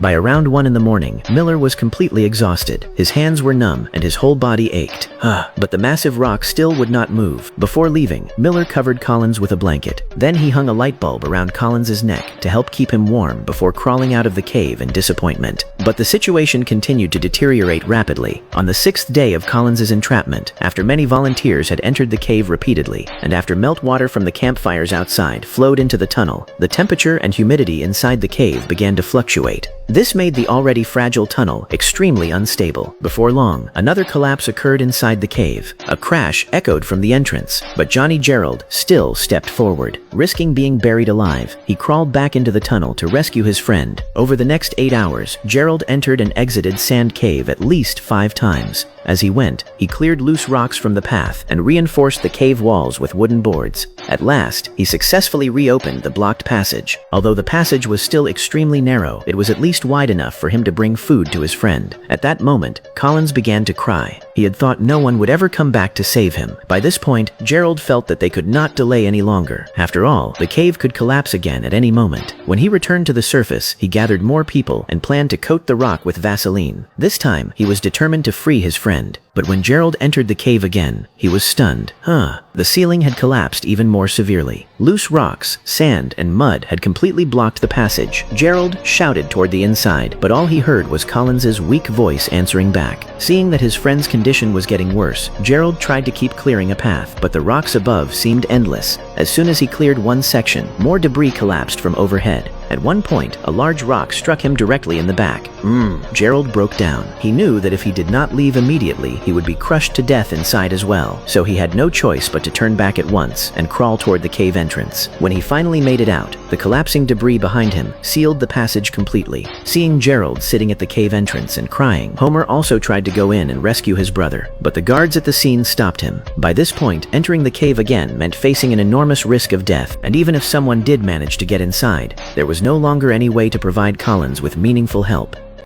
By around 1 in the morning, Miller was completely exhausted. His hands were numb and his whole body ached. But the massive rock still would not move. Before leaving, Miller covered Collins with a blanket. Then he hung a light bulb around Collins's neck to help keep him warm before crawling out of the cave in disappointment. But the situation continued to deteriorate rapidly. On the 6th day of Collins's entrapment, after many volunteers had entered the cave repeatedly, and after meltwater from the campfires outside flowed into the tunnel, the temperature and humidity inside the cave began to fluctuate. This made the already fragile tunnel extremely unstable. Before long, another collapse occurred inside the cave. A crash echoed from the entrance, but Johnny Gerald still stepped forward. Risking being buried alive, he crawled back into the tunnel to rescue his friend. Over the next 8 hours, Gerald entered and exited Sand Cave at least 5 times. As he went, he cleared loose rocks from the path and reinforced the cave walls with wooden boards. At last, he successfully reopened the blocked passage. Although the passage was still extremely narrow, it was at least wide enough for him to bring food to his friend. At that moment, Collins began to cry. He had thought no one would ever come back to save him. By this point, Gerald felt that they could not delay any longer. After all, the cave could collapse again at any moment. When he returned to the surface, he gathered more people and planned to coat the rock with Vaseline. This time, he was determined to free his friend. But when Gerald entered the cave again, he was stunned. The ceiling had collapsed even more severely. Loose rocks, sand, and mud had completely blocked the passage. Gerald shouted toward the inside, but all he heard was Collins's weak voice answering back. Seeing that his friend's condition was getting worse, Gerald tried to keep clearing a path, but the rocks above seemed endless. As soon as he cleared one section, more debris collapsed from overhead. At one point, a large rock struck him directly in the back. Gerald broke down. He knew that if he did not leave immediately, he would be crushed to death inside as well. So he had no choice but to turn back at once and crawl toward the cave entrance. When he finally made it out, the collapsing debris behind him sealed the passage completely. Seeing Gerald sitting at the cave entrance and crying, Homer also tried to go in and rescue his brother, but the guards at the scene stopped him. By this point, entering the cave again meant facing an enormous risk of death, and even if someone did manage to get inside, there was no longer any way to provide Collins with meaningful help.